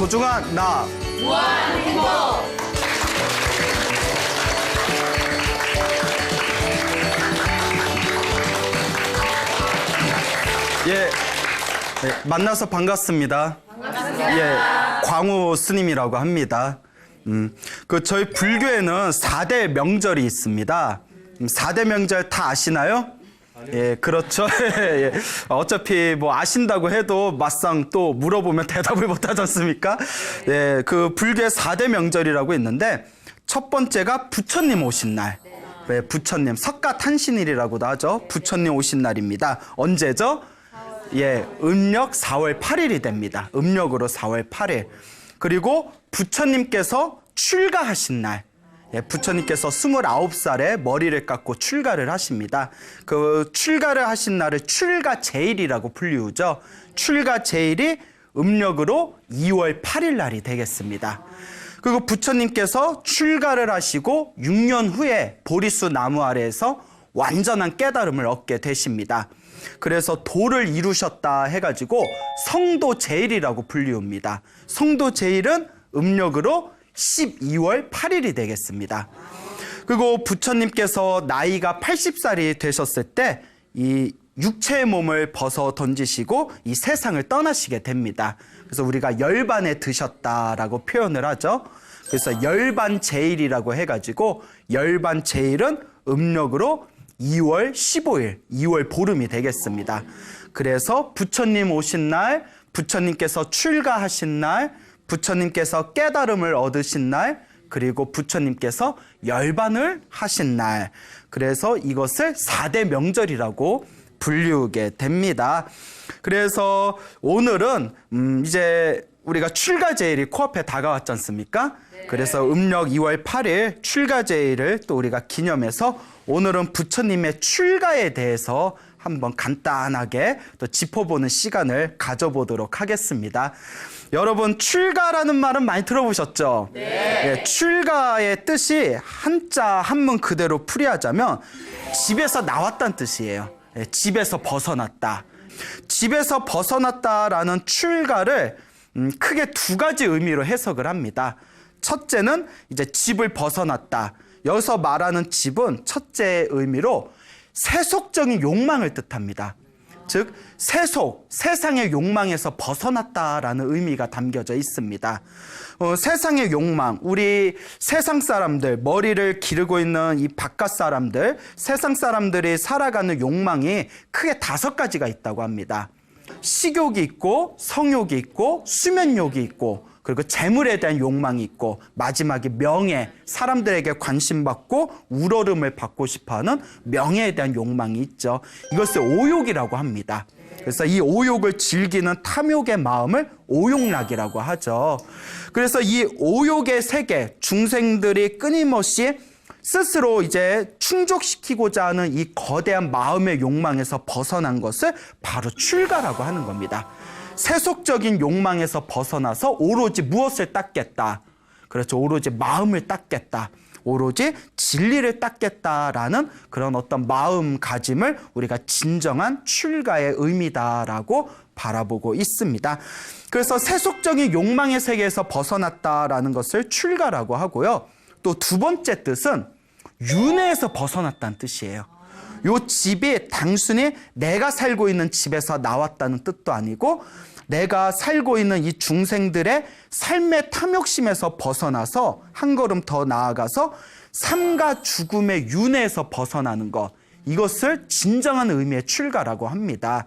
소중한 나. 무한 행복. 예, 만나서 반갑습니다. 반갑습니다. 예, 광우 스님이라고 합니다. 저희 불교에는 4대 명절이 있습니다. 4대 명절 다 아시나요? 예, 그렇죠. 예, 어차피 뭐 아신다고 해도 막상 또 물어보면 대답을 못 하지 않습니까? 예, 그 불교의 4대 명절이라고 있는데 첫 번째가 부처님 오신 날. 네, 부처님, 석가탄신일이라고도 하죠. 부처님 오신 날입니다. 언제죠? 예, 음력 4월 8일이 됩니다. 음력으로 4월 8일. 그리고 부처님께서 출가하신 날. 예, 부처님께서 29살에 머리를 깎고 출가를 하십니다. 그 출가를 하신 날을 출가제일이라고 불리우죠. 출가제일이 음력으로 2월 8일 날이 되겠습니다. 그리고 부처님께서 출가를 하시고 6년 후에 보리수 나무 아래에서 완전한 깨달음을 얻게 되십니다. 그래서 도를 이루셨다 해가지고 성도제일이라고 불리웁니다. 성도제일은 음력으로 12월 8일이 되겠습니다. 그리고 부처님께서 나이가 80살이 되셨을 때 이 육체의 몸을 벗어 던지시고 이 세상을 떠나시게 됩니다. 그래서 우리가 열반에 드셨다라고 표현을 하죠. 그래서 열반제일이라고 해가지고 열반제일은 음력으로 2월 15일, 2월 보름이 되겠습니다. 그래서 부처님 오신 날, 부처님께서 출가하신 날, 부처님께서 깨달음을 얻으신 날, 그리고 부처님께서 열반을 하신 날. 그래서 이것을 4대 명절이라고 불리우게 됩니다. 그래서 오늘은 이제 우리가 출가제일이 코앞에 다가왔지 않습니까? 네. 그래서 음력 2월 8일 출가제일을 또 우리가 기념해서 오늘은 부처님의 출가에 대해서 한번 간단하게 또 짚어보는 시간을 가져보도록 하겠습니다. 여러분, 출가라는 말은 많이 들어보셨죠? 네. 예, 출가의 뜻이 한자 한문 그대로 풀이하자면 집에서 나왔다는 뜻이에요. 예, 집에서 벗어났다. 집에서 벗어났다라는 출가를 크게 두 가지 의미로 해석을 합니다. 첫째는 이제 집을 벗어났다. 여기서 말하는 집은 첫째 의미로 세속적인 욕망을 뜻합니다. 즉 세속, 세상의 욕망에서 벗어났다라는 의미가 담겨져 있습니다. 세상의 욕망, 우리 세상 사람들, 머리를 기르고 있는 이 바깥 사람들, 세상 사람들이 살아가는 욕망이 크게 5가지가 있다고 합니다. 식욕이 있고, 성욕이 있고, 수면욕이 있고, 그리고 재물에 대한 욕망이 있고, 마지막에 명예, 사람들에게 관심받고 우러름을 받고 싶어하는 명예에 대한 욕망이 있죠. 이것을 오욕이라고 합니다. 그래서 이 오욕을 즐기는 탐욕의 마음을 오욕락이라고 하죠. 그래서 이 오욕의 세계, 중생들이 끊임없이 스스로 이제 충족시키고자 하는 이 거대한 마음의 욕망에서 벗어난 것을 바로 출가라고 하는 겁니다. 세속적인 욕망에서 벗어나서 오로지 무엇을 닦겠다. 그렇죠. 오로지 마음을 닦겠다. 오로지 진리를 닦겠다라는 그런 어떤 마음가짐을 우리가 진정한 출가의 의미다라고 바라보고 있습니다. 그래서 세속적인 욕망의 세계에서 벗어났다라는 것을 출가라고 하고요. 또 두 번째 뜻은 윤회에서 벗어났다는 뜻이에요. 요 집이 단순히 내가 살고 있는 집에서 나왔다는 뜻도 아니고 내가 살고 있는 이 중생들의 삶의 탐욕심에서 벗어나서 한 걸음 더 나아가서 삶과 죽음의 윤회에서 벗어나는 것, 이것을 진정한 의미의 출가라고 합니다.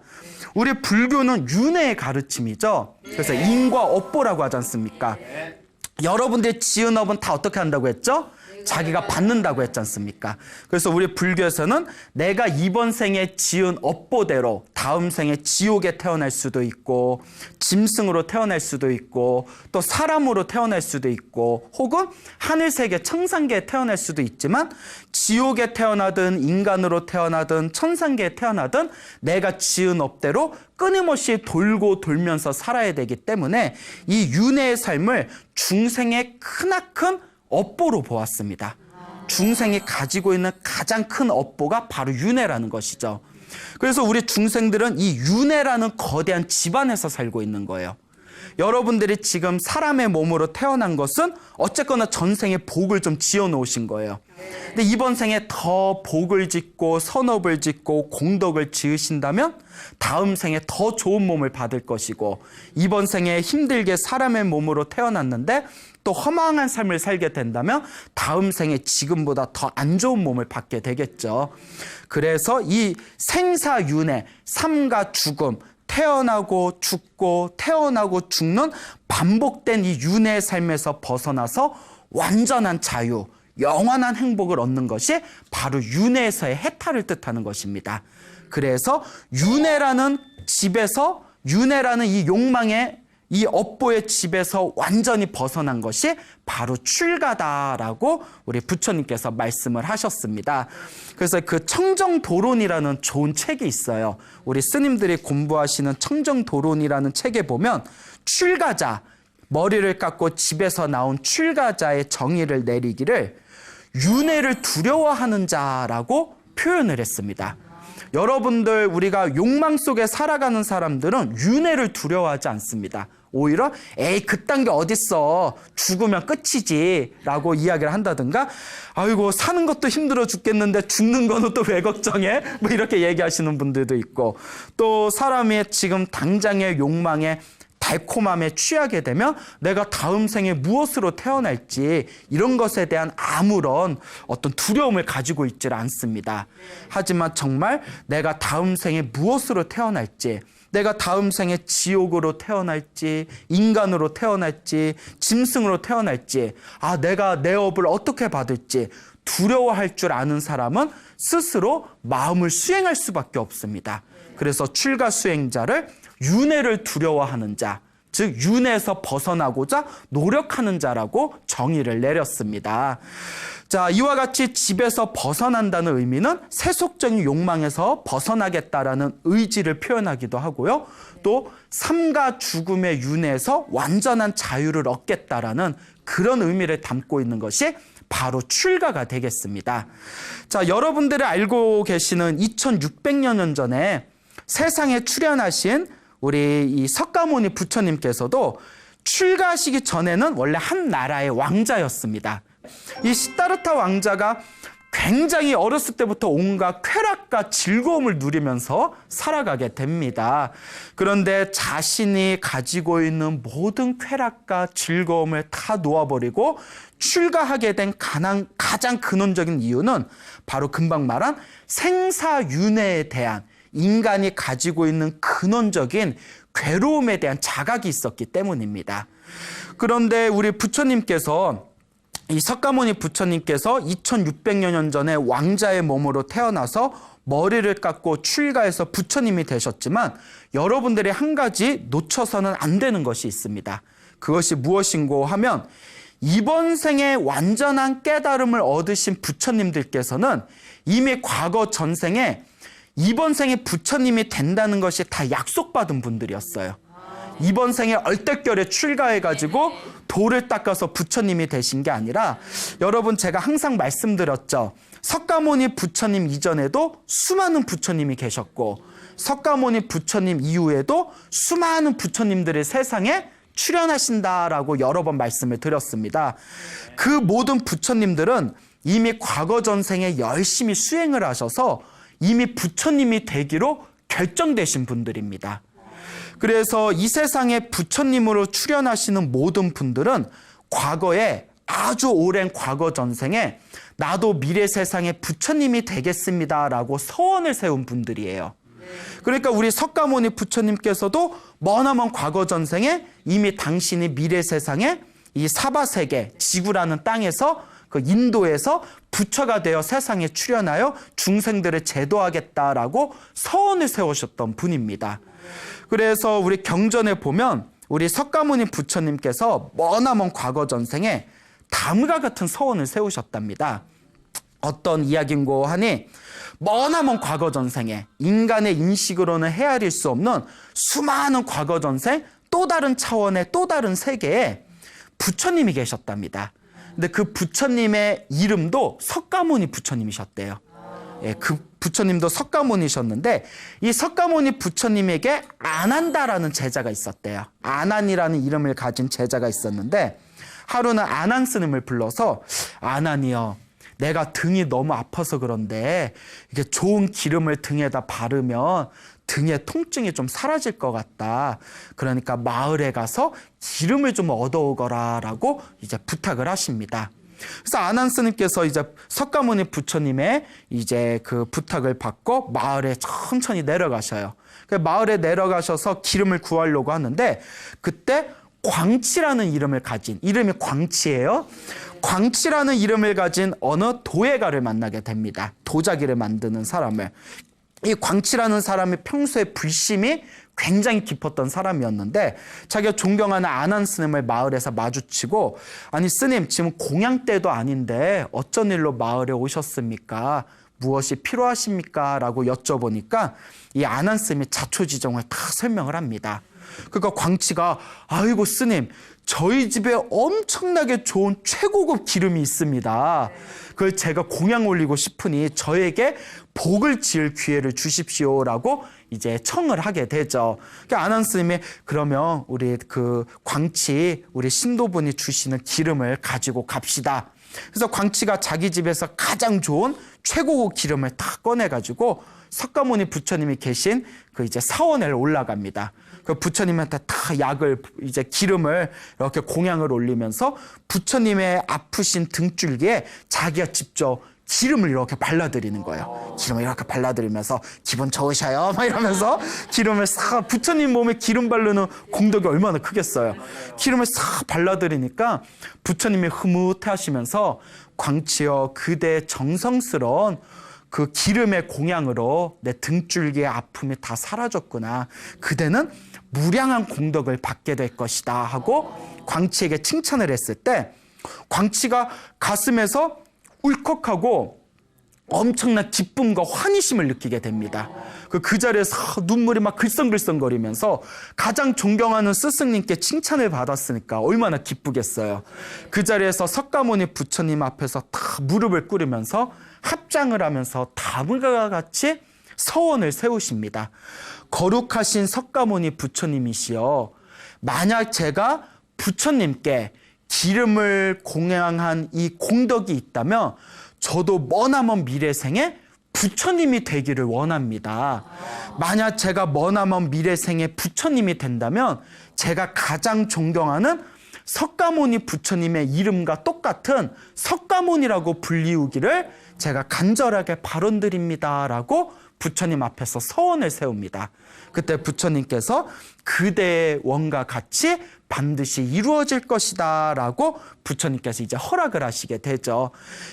우리 불교는 윤회의 가르침이죠. 그래서 인과 업보라고 하지 않습니까? 여러분들이 지은 업은 다 어떻게 한다고 했죠? 자기가 받는다고 했지 않습니까? 그래서 우리 불교에서는 내가 이번 생에 지은 업보대로 다음 생에 지옥에 태어날 수도 있고 짐승으로 태어날 수도 있고 또 사람으로 태어날 수도 있고 혹은 하늘세계 천상계에 태어날 수도 있지만 지옥에 태어나든 인간으로 태어나든 천상계에 태어나든 내가 지은 업대로 끊임없이 돌고 돌면서 살아야 되기 때문에 이 윤회의 삶을 중생의 크나큰 업보로 보았습니다. 중생이 가지고 있는 가장 큰 업보가 바로 윤회라는 것이죠. 그래서 우리 중생들은 이 윤회라는 거대한 집안에서 살고 있는 거예요. 여러분들이 지금 사람의 몸으로 태어난 것은 어쨌거나 전생에 복을 좀 지어 놓으신 거예요. 근데 이번 생에 더 복을 짓고 선업을 짓고 공덕을 지으신다면 다음 생에 더 좋은 몸을 받을 것이고, 이번 생에 힘들게 사람의 몸으로 태어났는데 또 허망한 삶을 살게 된다면 다음 생에 지금보다 더 안 좋은 몸을 받게 되겠죠. 그래서 이 생사윤회, 삶과 죽음, 태어나고 죽고 태어나고 죽는 반복된 이 윤회의 삶에서 벗어나서 완전한 자유, 영원한 행복을 얻는 것이 바로 윤회에서의 해탈을 뜻하는 것입니다. 그래서 윤회라는 집에서, 윤회라는 이 욕망의 이 업보의 집에서 완전히 벗어난 것이 바로 출가다라고 우리 부처님께서 말씀을 하셨습니다. 그래서 그 청정도론이라는 좋은 책이 있어요. 우리 스님들이 공부하시는 청정도론이라는 책에 보면 출가자, 머리를 깎고 집에서 나온 출가자의 정의를 내리기를 윤회를 두려워하는 자라고 표현을 했습니다. 여러분들, 우리가 욕망 속에 살아가는 사람들은 윤회를 두려워하지 않습니다. 오히려 에이 그딴 게 어딨어, 죽으면 끝이지 라고 이야기를 한다든가, 아이고 사는 것도 힘들어 죽겠는데 죽는 거는 또 왜 걱정해? 뭐 이렇게 얘기하시는 분들도 있고, 또 사람이 지금 당장의 욕망에 달콤함에 취하게 되면 내가 다음 생에 무엇으로 태어날지 이런 것에 대한 아무런 어떤 두려움을 가지고 있질 않습니다. 하지만 정말 내가 다음 생에 무엇으로 태어날지, 내가 다음 생에 지옥으로 태어날지 인간으로 태어날지 짐승으로 태어날지, 내가 내 업을 어떻게 받을지 두려워할 줄 아는 사람은 스스로 마음을 수행할 수밖에 없습니다. 그래서 출가 수행자를 윤회를 두려워하는 자, 즉 윤회에서 벗어나고자 노력하는 자라고 정의를 내렸습니다. 자, 이와 같이 집에서 벗어난다는 의미는 세속적인 욕망에서 벗어나겠다라는 의지를 표현하기도 하고요. 또 삶과 죽음의 윤회에서 완전한 자유를 얻겠다라는 그런 의미를 담고 있는 것이 바로 출가가 되겠습니다. 자, 여러분들이 알고 계시는 2600여 년 전에 세상에 출현하신 우리 이 석가모니 부처님께서도 출가하시기 전에는 원래 한 나라의 왕자였습니다. 이 시다르타 왕자가 굉장히 어렸을 때부터 온갖 쾌락과 즐거움을 누리면서 살아가게 됩니다. 그런데 자신이 가지고 있는 모든 쾌락과 즐거움을 다 놓아버리고 출가하게 된 가장 근원적인 이유는 바로 금방 말한 생사윤회에 대한 인간이 가지고 있는 근원적인 괴로움에 대한 자각이 있었기 때문입니다. 그런데 우리 부처님께서, 이 석가모니 부처님께서 2600여 년 전에 왕자의 몸으로 태어나서 머리를 깎고 출가해서 부처님이 되셨지만 여러분들이 한 가지 놓쳐서는 안 되는 것이 있습니다. 그것이 무엇인고 하면 이번 생에 완전한 깨달음을 얻으신 부처님들께서는 이미 과거 전생에 이번 생에 부처님이 된다는 것이 다 약속받은 분들이었어요. 이번 생에 얼떨결에 출가해가지고 돌을 닦아서 부처님이 되신 게 아니라, 여러분 제가 항상 말씀드렸죠. 석가모니 부처님 이전에도 수많은 부처님이 계셨고 석가모니 부처님 이후에도 수많은 부처님들이 세상에 출현하신다라고 여러 번 말씀을 드렸습니다. 그 모든 부처님들은 이미 과거 전생에 열심히 수행을 하셔서 이미 부처님이 되기로 결정되신 분들입니다. 그래서 이 세상에 부처님으로 출현하시는 모든 분들은 과거에 아주 오랜 과거 전생에 나도 미래 세상에 부처님이 되겠습니다라고 서원을 세운 분들이에요. 그러니까 우리 석가모니 부처님께서도 머나먼 과거 전생에 이미 당신이 미래 세상에 이 사바세계 지구라는 땅에서 그 인도에서 부처가 되어 세상에 출현하여 중생들을 제도하겠다라고 서원을 세우셨던 분입니다. 그래서 우리 경전에 보면 우리 석가모니 부처님께서 머나먼 과거 전생에 다음과 같은 서원을 세우셨답니다. 어떤 이야기인고 하니, 머나먼 과거 전생에 인간의 인식으로는 헤아릴 수 없는 수많은 과거 전생 또 다른 차원의 또 다른 세계에 부처님이 계셨답니다. 근데 그 부처님의 이름도 석가모니 부처님이셨대요. 그 부처님도 석가모니셨는데 이 석가모니 부처님에게 아난다라는 제자가 있었대요. 아난이라는 이름을 가진 제자가 있었는데 하루는 아난 스님을 불러서 아난이여, 내가 등이 너무 아파서 그런데 이게 좋은 기름을 등에다 바르면 등의 통증이 좀 사라질 것 같다. 그러니까 마을에 가서 기름을 좀 얻어오거라라고 이제 부탁을 하십니다. 그래서 아난 스님께서 이제 석가모니 부처님의 이제 그 부탁을 받고 마을에 천천히 내려가셔요. 마을에 내려가셔서 기름을 구하려고 하는데 그때 광치라는 이름을 가진, 이름이 광치예요. 광치라는 이름을 가진 어느 도예가를 만나게 됩니다. 도자기를 만드는 사람을. 이 광치라는 사람이 평소에 불심이 굉장히 깊었던 사람이었는데 자기가 존경하는 아난 스님을 마을에서 마주치고, 아니 스님, 지금 공양 때도 아닌데 어쩐 일로 마을에 오셨습니까? 무엇이 필요하십니까? 라고 여쭤보니까 이 아난 스님이 자초지종을 다 설명을 합니다. 그러니까 광치가, 아이고 스님, 저희 집에 엄청나게 좋은 최고급 기름이 있습니다. 그걸 제가 공양 올리고 싶으니 저에게 복을 지을 기회를 주십시오라고 이제 청을 하게 되죠. 그러니까 아난 스님이, 그러면 우리 그 광치, 우리 신도분이 주시는 기름을 가지고 갑시다. 그래서 광치가 자기 집에서 가장 좋은 최고급 기름을 다 꺼내가지고 석가모니 부처님이 계신 그 이제 사원에 올라갑니다. 그 부처님한테 다 약을, 이제 기름을 이렇게 공양을 올리면서 부처님의 아프신 등줄기에 자기가 직접 기름을 이렇게 발라드리는 거예요. 기름을 이렇게 발라드리면서 기분 좋으셔요? 막 이러면서 기름을 싹, 부처님 몸에 기름 바르는 공덕이 얼마나 크겠어요. 기름을 싹 발라드리니까 부처님이 흐뭇해 하시면서, 광치여, 그대의 정성스러운 그 기름의 공양으로 내 등줄기의 아픔이 다 사라졌구나. 그대는 무량한 공덕을 받게 될 것이다 하고 광치에게 칭찬을 했을 때 광치가 가슴에서 울컥하고 엄청난 기쁨과 환희심을 느끼게 됩니다. 그 자리에서 눈물이 막 글썽글썽거리면서 가장 존경하는 스승님께 칭찬을 받았으니까 얼마나 기쁘겠어요. 그 자리에서 석가모니 부처님 앞에서 다 무릎을 꿇으면서 합장을 하면서 다음과 같이 서원을 세우십니다. 거룩하신 석가모니 부처님이시여, 만약 제가 부처님께 기름을 공양한 이 공덕이 있다면 저도 머나먼 미래생에 부처님이 되기를 원합니다. 만약 제가 머나먼 미래생에 부처님이 된다면 제가 가장 존경하는 석가모니 부처님의 이름과 똑같은 석가모니라고 불리우기를 제가 간절하게 발언드립니다라고 부처님 앞에서 서원을 세웁니다. 그때 부처님께서 그대의 원과 같이 반드시 이루어질 것이다 라고 부처님께서 이제 허락을 하시게 되죠.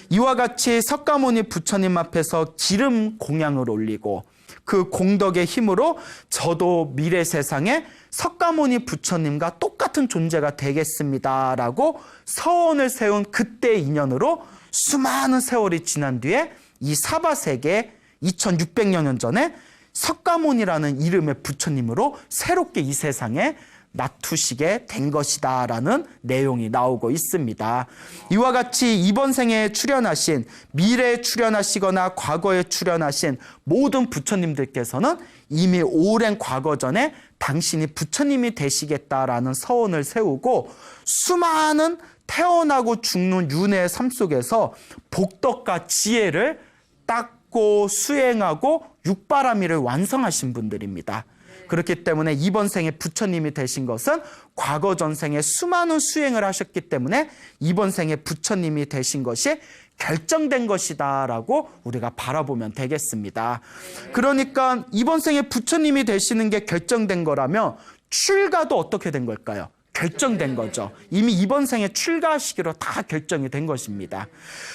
이와 같이 석가모니 부처님 앞에서 기름 공양을 올리고 그 공덕의 힘으로 저도 미래 세상에 석가모니 부처님과 똑같은 존재가 되겠습니다 라고 서원을 세운 그때의 인연으로 수많은 세월이 지난 뒤에 이 사바세계 2600년 전에 석가모니라는 이름의 부처님으로 새롭게 이 세상에 나투시게 된 것이다 라는 내용이 나오고 있습니다. 이와 같이 이번 생에 출현하신, 미래에 출현하시거나 과거에 출현하신 모든 부처님들께서는 이미 오랜 과거 전에 당신이 부처님이 되시겠다라는 서원을 세우고 수많은 태어나고 죽는 윤회의 삶 속에서 복덕과 지혜를 닦고 수행하고 육바라밀을 완성하신 분들입니다. 그렇기 때문에 이번 생에 부처님이 되신 것은 과거 전생에 수많은 수행을 하셨기 때문에 이번 생에 부처님이 되신 것이 결정된 것이다 라고 우리가 바라보면 되겠습니다. 그러니까 이번 생에 부처님이 되시는 게 결정된 거라면 출가도 어떻게 된 걸까요? 결정된 거죠. 이미 이번 생에 출가하시기로 다 결정이 된 것입니다.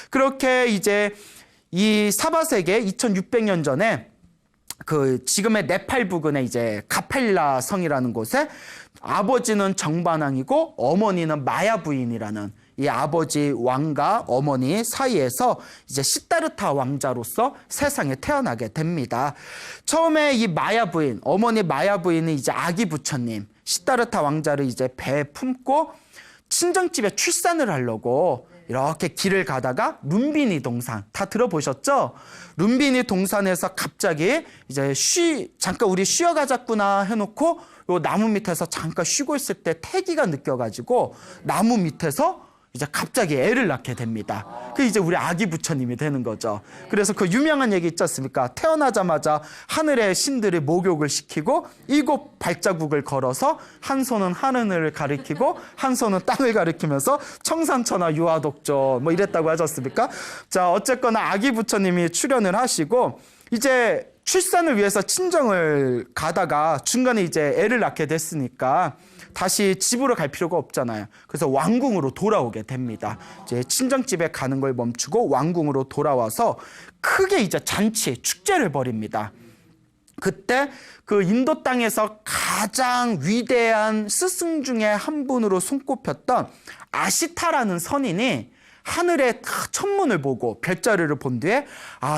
그렇게 이제 이 사바세계 2600년 전에 그 지금의 네팔 부근의 이제 카펠라 성이라는 곳에 아버지는 정반왕이고 어머니는 마야 부인이라는 이 아버지 왕과 어머니 사이에서 이제 시다르타 왕자로서 세상에 태어나게 됩니다. 처음에 이 마야 부인, 어머니 마야 부인은 이제 아기 부처님, 시다르타 왕자를 이제 배에 품고 친정집에 출산을 하려고 이렇게 길을 가다가 룸비니 동산 다 들어보셨죠? 룸비니 동산에서 갑자기 이제 잠깐 우리 쉬어가자꾸나 해놓고 요 나무 밑에서 잠깐 쉬고 있을 때 태기가 느껴가지고 나무 밑에서 이제 갑자기 애를 낳게 됩니다. 그 이제 우리 아기 부처님이 되는 거죠. 그래서 그 유명한 얘기 있지 않습니까? 태어나자마자 하늘의 신들이 목욕을 시키고 7 발자국을 걸어서 한 손은 하늘을 가리키고 한 손은 땅을 가리키면서 청산천하 유아독존 뭐 이랬다고 하지 않습니까? 자, 어쨌거나 아기 부처님이 출현을 하시고 이제 출산을 위해서 친정을 가다가 중간에 이제 애를 낳게 됐으니까 다시 집으로 갈 필요가 없잖아요. 그래서 왕궁으로 돌아오게 됩니다. 이제 친정집에 가는 걸 멈추고 왕궁으로 돌아와서 크게 이제 잔치, 축제를 벌입니다. 그때 그 인도 땅에서 가장 위대한 스승 중에 한 분으로 손꼽혔던 아시타라는 선인이 하늘의 천문을 보고 별자리를 본 뒤에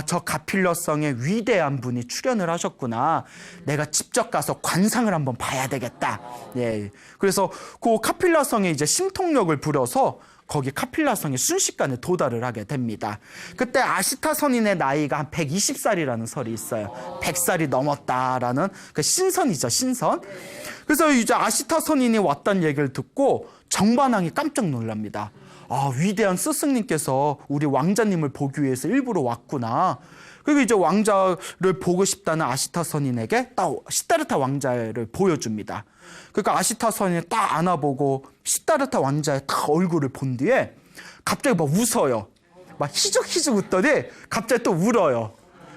저 가필러성의 위대한 분이 출현을 하셨구나. 내가 직접 가서 관상을 한번 봐야 되겠다. 예. 그래서 그 카필라성에 이제 심통력을 부려서 거기 카필라성의 순식간에 도달을 하게 됩니다. 그때 아시타 선인의 나이가 한 120살이라는 설이 있어요. 100살이 넘었다라는 그 신선이죠, 신선. 그래서 이제 아시타 선인이 왔다는 얘기를 듣고 정반왕이 깜짝 놀랍니다. 위대한 스승님께서 우리 왕자님을 보기 위해서 일부러 왔구나. 그리고 이제 왕자를 보고 싶다는 아시타 선인에게 딱 시다르타 왕자를 보여줍니다. 그러니까 아시타 선인이 딱 안아보고 시다르타 왕자의 딱 얼굴을 본 뒤에 갑자기 막 웃어요. 막 희죽희죽 웃더니 갑자기 또 울어요.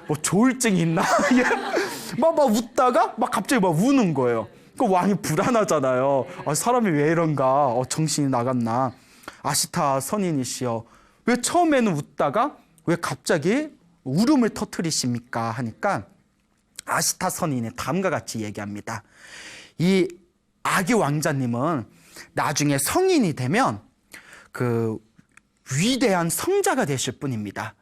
뭐 조울증이 있나? 막 웃다가 막 갑자기 막 우는 거예요. 그 왕이 불안하잖아요. 사람이 왜 이런가? 정신이 나갔나? 아시타 선인이시여, 왜 처음에는 웃다가 왜 갑자기 울음을 터뜨리십니까? 하니까 아시타 선인이 다음과 같이 얘기합니다. 이 아기 왕자님은 나중에 성인이 되면 그 위대한 성자가 되실 분입니다.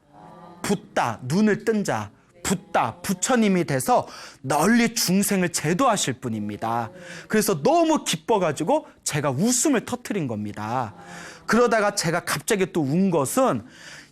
붓다, 눈을 뜬 자, 붓다, 부처님이 돼서 널리 중생을 제도하실 분입니다. 그래서 너무 기뻐가지고 제가 웃음을 터뜨린 겁니다. 그러다가 제가 갑자기 또 운 것은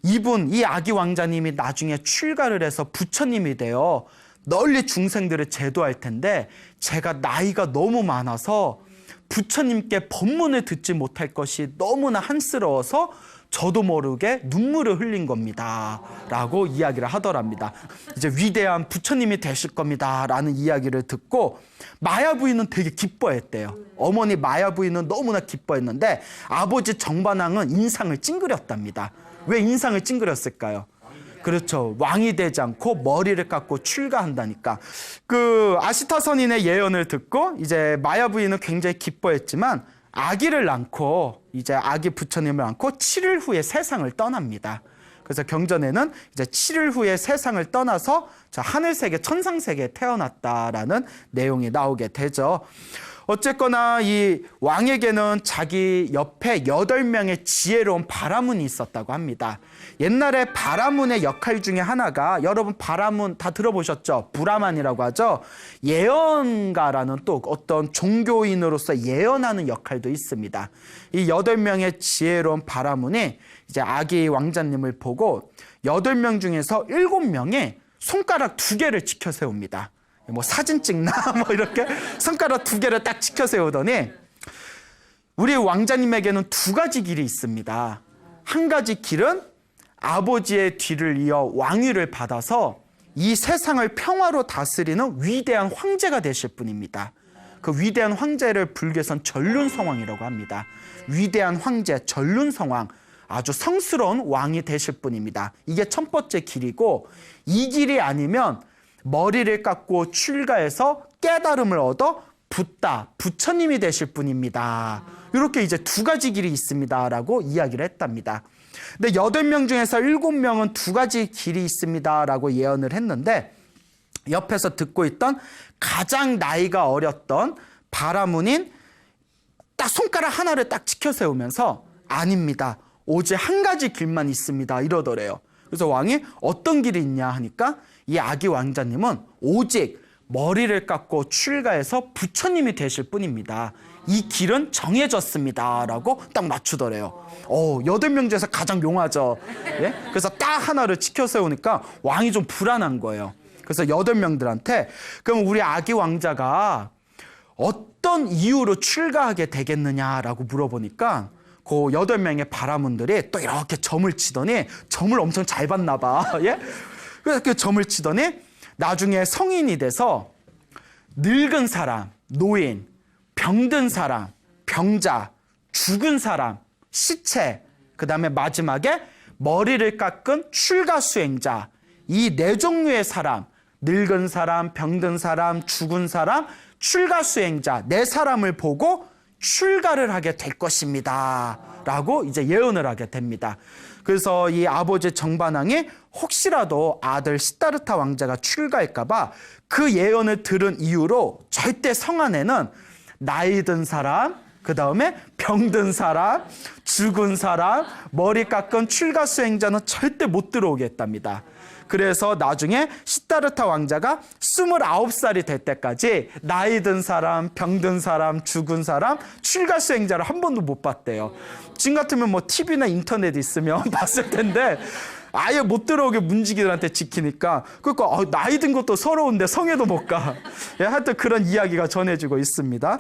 이 아기 왕자님이 나중에 출가를 해서 부처님이 되어 널리 중생들을 제도할 텐데 제가 나이가 너무 많아서 부처님께 법문을 듣지 못할 것이 너무나 한스러워서 저도 모르게 눈물을 흘린 겁니다. 라고 이야기를 하더랍니다. 이제 위대한 부처님이 되실 겁니다. 라는 이야기를 듣고 마야 부인은 되게 기뻐했대요. 어머니 마야 부인은 너무나 기뻐했는데 아버지 정반왕은 인상을 찡그렸답니다. 왜 인상을 찡그렸을까요? 그렇죠. 왕이 되지 않고 머리를 깎고 출가한다니까. 그 아시타 선인의 예언을 듣고 이제 마야 부인은 굉장히 기뻐했지만 아기를 낳고 이제 아기 부처님을 낳고 7일 후에 세상을 떠납니다. 그래서 경전에는 이제 7일 후에 세상을 떠나서 하늘세계, 천상세계에 태어났다라는 내용이 나오게 되죠. 어쨌거나 이 왕에게는 자기 옆에 8명의 지혜로운 바라문이 있었다고 합니다. 옛날에 바라문의 역할 중에 하나가, 여러분 바라문 다 들어보셨죠? 브라만이라고 하죠. 예언가라는 또 어떤 종교인으로서 예언하는 역할도 있습니다. 이 8명의 지혜로운 바라문이 이제 아기 왕자님을 보고 8명 중에서 7명이 손가락 2개를 치켜 세웁니다. 뭐 사진 찍나 뭐 이렇게 손가락 2개를 딱 치켜 세우더니 우리 왕자님에게는 2가지 길이 있습니다. 한 가지 길은 아버지의 뒤를 이어 왕위를 받아서 이 세상을 평화로 다스리는 위대한 황제가 되실 분입니다. 그 위대한 황제를 불교에선 전륜성왕이라고 합니다. 위대한 황제, 전륜성왕, 아주 성스러운 왕이 되실 분입니다. 이게 첫 번째 길이고, 이 길이 아니면 머리를 깎고 출가해서 깨달음을 얻어 붓다, 부처님이 되실 분입니다. 이렇게 이제 2가지 길이 있습니다라고 이야기를 했답니다. 근데 8명 중에서 7명은 2가지 길이 있습니다라고 예언을 했는데, 옆에서 듣고 있던 가장 나이가 어렸던 바라문인 딱 손가락 하나를 딱 치켜 세우면서 아닙니다. 오직 한 가지 길만 있습니다. 이러더래요. 그래서 왕이 어떤 길이 있냐 하니까 이 아기 왕자님은 오직 머리를 깎고 출가해서 부처님이 되실 뿐입니다. 이 길은 정해졌습니다라고 딱 맞추더래요. 8명 중에서 가장 용하죠. 예? 그래서 딱 하나를 지켜 세우니까 왕이 좀 불안한 거예요. 그래서 8명들한테 그럼 우리 아기 왕자가 어떤 이유로 출가하게 되겠느냐라고 물어보니까 그 8명의 바라문들이 또 이렇게 점을 치더니 점을 엄청 잘 봤나 봐. 예? 그래서 그 점을 치더니 나중에 성인이 돼서 늙은 사람, 노인, 병든 사람, 병자, 죽은 사람, 시체, 그 다음에 마지막에 머리를 깎은 출가 수행자, 이 4종류의 사람, 늙은 사람, 병든 사람, 죽은 사람, 출가 수행자 4사람을 보고 출가를 하게 될 것입니다 라고 이제 예언을 하게 됩니다. 그래서 이 아버지 정반왕이 혹시라도 아들 시다르타 왕자가 출가할까 봐 그 예언을 들은 이유로 절대 성 안에는 나이 든 사람, 그 다음에 병든 사람, 죽은 사람, 머리 깎은 출가 수행자는 절대 못 들어오게 했답니다. 그래서 나중에 시다르타 왕자가 29살이 될 때까지 나이 든 사람, 병든 사람, 죽은 사람, 출가 수행자를 한 번도 못 봤대요. 지금 같으면 뭐 TV나 인터넷 있으면 봤을 텐데 아예 못 들어오게 문지기들한테 지키니까 그러니까 나이 든 것도 서러운데 성에도 못 가. 예, 하여튼 그런 이야기가 전해지고 있습니다.